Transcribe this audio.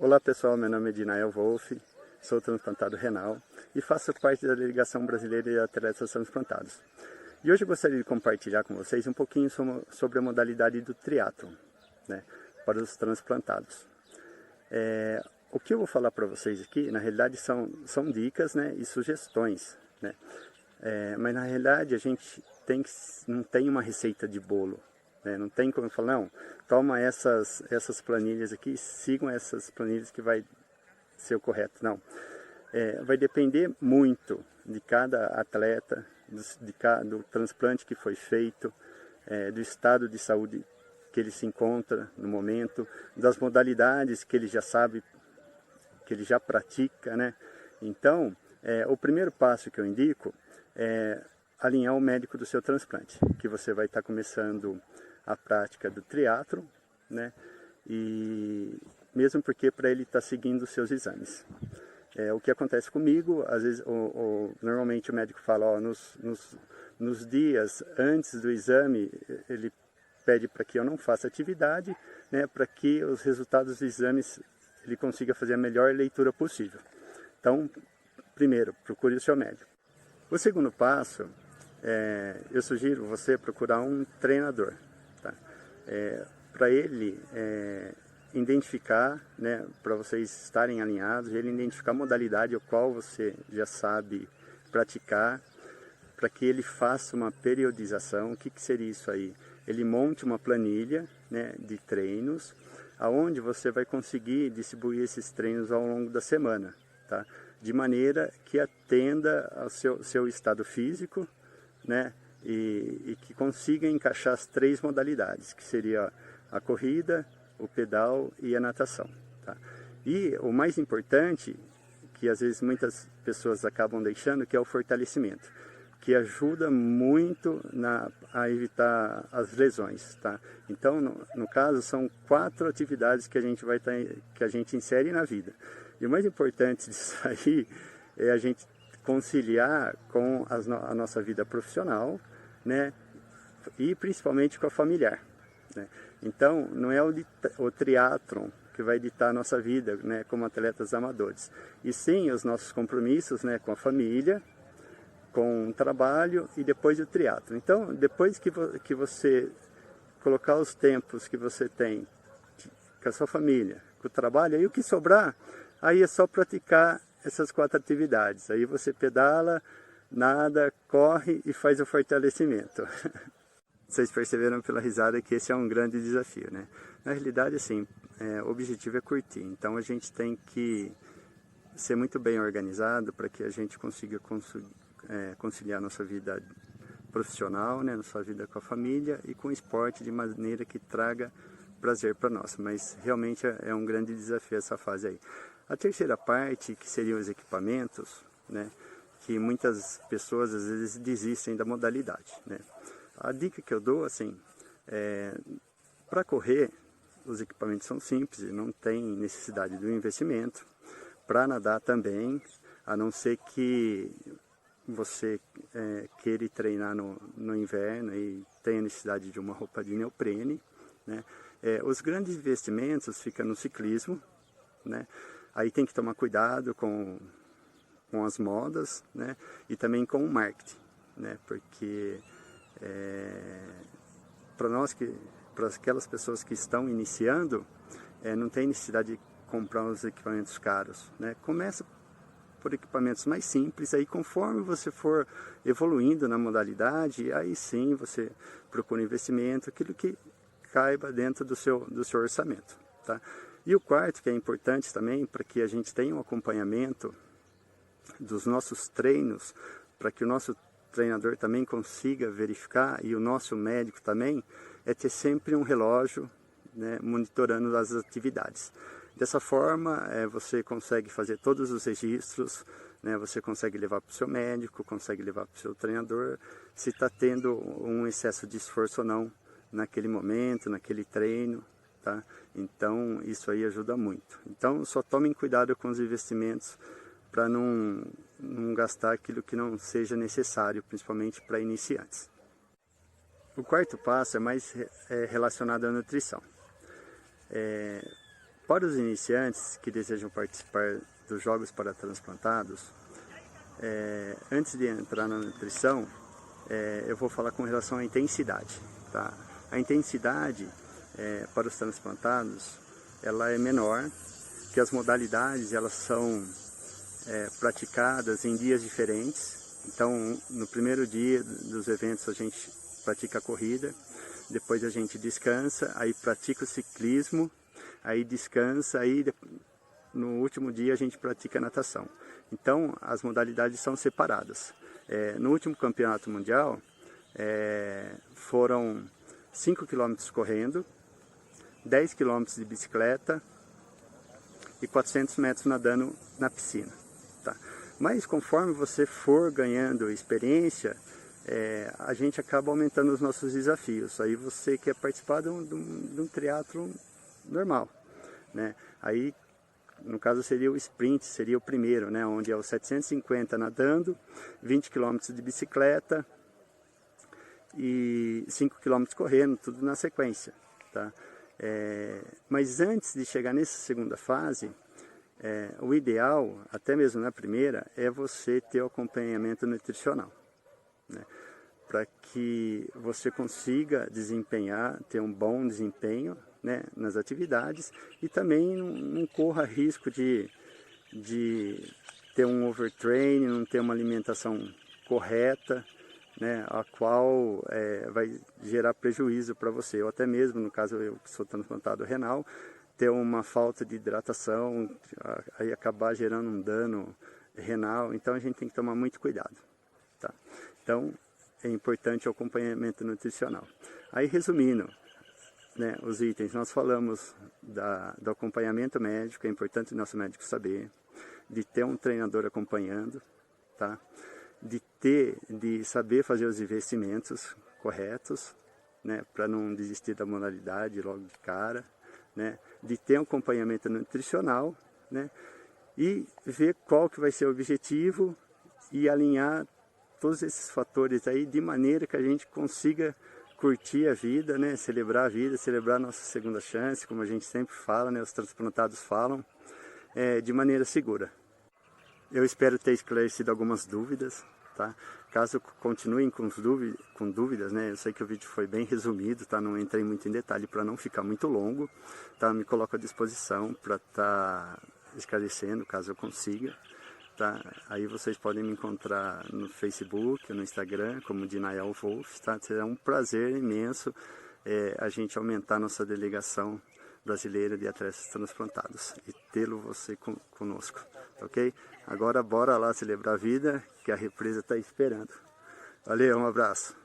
Olá pessoal, meu nome é Dinael Wolff, sou transplantado renal e faço parte da Delegação Brasileira de Atletas Transplantados. E hoje eu gostaria de compartilhar com vocês um pouquinho sobre a modalidade do triatlon, né, para os transplantados. O que eu vou falar para vocês aqui, na realidade, são dicas, né, e sugestões, né? Mas na realidade a gente não tem uma receita de bolo, né? Não tem como eu falar, não, toma essas planilhas aqui, sigam essas planilhas que vai ser o correto. Não, vai depender muito de cada atleta, do transplante que foi feito, do estado de saúde que ele se encontra no momento, das modalidades que ele já sabe, que ele já pratica, né? Então, o primeiro passo que eu indico é alinhar o médico do seu transplante, que você vai estar começando a prática do triatlon, né? E mesmo porque para ele estar seguindo os seus exames. O que acontece comigo, às vezes, normalmente o médico fala, ó, nos dias antes do exame, ele pede para que eu não faça atividade, né, para que os resultados dos exames ele consiga fazer a melhor leitura possível. Então, primeiro, procure o seu médico. O segundo passo, eu sugiro você procurar um treinador, tá? Para ele identificar, né, para vocês estarem alinhados, ele identificar a modalidade ao qual você já sabe praticar, para que ele faça uma periodização. O que seria isso aí? Ele monte uma planilha, né, de treinos, aonde você vai conseguir distribuir esses treinos ao longo da semana, tá? De maneira que atenda ao seu estado físico, né, e que consiga encaixar as três modalidades, que seria a corrida, o pedal e a natação, tá? E o mais importante, que às vezes muitas pessoas acabam deixando, que é o fortalecimento, que ajuda muito a evitar as lesões, tá? Então, no caso, são 4 atividades que a gente insere na vida. E o mais importante disso aí é a gente conciliar com a nossa vida profissional, né? E principalmente com a familiar, né? Então, não é o triatlon que vai ditar a nossa vida, né, como atletas amadores, e sim os nossos compromissos, né, com a família, com o trabalho e depois o triatlon. Então, depois que você colocar os tempos que você tem com a sua família, com o trabalho, aí o que sobrar, aí é só praticar essas 4 atividades. Aí você pedala, nada, corre e faz o fortalecimento. Vocês perceberam pela risada que esse é um grande desafio, né? Na realidade, assim, o objetivo é curtir. Então a gente tem que ser muito bem organizado para que a gente consiga conciliar nossa vida profissional, né, nossa vida com a família e com o esporte de maneira que traga prazer para nós. Mas realmente é um grande desafio essa fase aí. A terceira parte, que seriam os equipamentos, né, que muitas pessoas às vezes desistem da modalidade, né? A dica que eu dou, assim, para correr, os equipamentos são simples e não tem necessidade de um investimento. Para nadar também, a não ser que você queira treinar no inverno e tenha necessidade de uma roupa de neoprene, né? Os grandes investimentos ficam no ciclismo, né? Aí tem que tomar cuidado com as modas, né? E também com o marketing, né? Porque para aquelas pessoas que estão iniciando, não tem necessidade de comprar os equipamentos caros, né? Começa por equipamentos mais simples, aí conforme você for evoluindo na modalidade, aí sim você procura investimento, aquilo que caiba dentro do seu orçamento, tá? E o quarto, que é importante também, para que a gente tenha um acompanhamento dos nossos treinos, para que o nosso treinador também consiga verificar, e o nosso médico também, é ter sempre um relógio, né, monitorando as atividades. Dessa forma, você consegue fazer todos os registros, né, você consegue levar para o seu médico, consegue levar para o seu treinador, se está tendo um excesso de esforço ou não naquele momento, naquele treino, tá? Então, isso aí ajuda muito. Então, só tomem cuidado com os investimentos para não gastar aquilo que não seja necessário, principalmente para iniciantes. O quarto passo é mais relacionado à nutrição. Para os iniciantes que desejam participar dos Jogos para Transplantados, antes de entrar na nutrição, eu vou falar com relação à intensidade. Tá? A intensidade para os transplantados, ela é menor, que as modalidades elas são praticadas em dias diferentes. Então, no primeiro dia dos eventos a gente pratica a corrida, depois a gente descansa, aí pratica o ciclismo, aí descansa, aí no último dia a gente pratica a natação. Então, as modalidades são separadas. No último campeonato mundial, foram 5 km correndo, 10 km de bicicleta e 400 metros nadando na piscina. Tá? Mas conforme você for ganhando experiência, a gente acaba aumentando os nossos desafios. Aí você quer participar de um triatlo normal, né? Aí, no caso, seria o sprint, seria o primeiro, né? Onde é os 750 nadando, 20 km de bicicleta e 5 km correndo, tudo na sequência. Tá? Mas antes de chegar nessa segunda fase, o ideal, até mesmo na primeira, é você ter o acompanhamento nutricional, né? Para que você consiga desempenhar, ter um bom desempenho, né, nas atividades e também não corra risco de ter um overtraining, não ter uma alimentação correta, né, a qual vai gerar prejuízo para você, ou até mesmo, no caso eu que sou transplantado renal, ter uma falta de hidratação, aí acabar gerando um dano renal. Então a gente tem que tomar muito cuidado. Tá? Então é importante o acompanhamento nutricional. Aí resumindo, né, os itens, nós falamos do acompanhamento médico, é importante o nosso médico saber, de ter um treinador acompanhando, tá? de saber fazer os investimentos corretos, né, para não desistir da modalidade logo de cara, né, de ter um acompanhamento nutricional, né, e ver qual que vai ser o objetivo e alinhar todos esses fatores aí de maneira que a gente consiga curtir a vida, né, celebrar a vida, celebrar a nossa segunda chance, como a gente sempre fala, né, os transplantados falam, de maneira segura. Eu espero ter esclarecido algumas dúvidas, tá? Caso continuem com dúvidas, né? Eu sei que o vídeo foi bem resumido, tá? Não entrei muito em detalhe para não ficar muito longo, tá? Me coloco à disposição para estar esclarecendo, caso eu consiga, tá? Aí vocês podem me encontrar no Facebook, no Instagram, como Dinael Wolf, tá? Será um prazer imenso a gente aumentar nossa delegação brasileira de atletas transplantados e tê-lo você conosco, ok? Agora bora lá celebrar a vida, que a represa está esperando. Valeu, um abraço.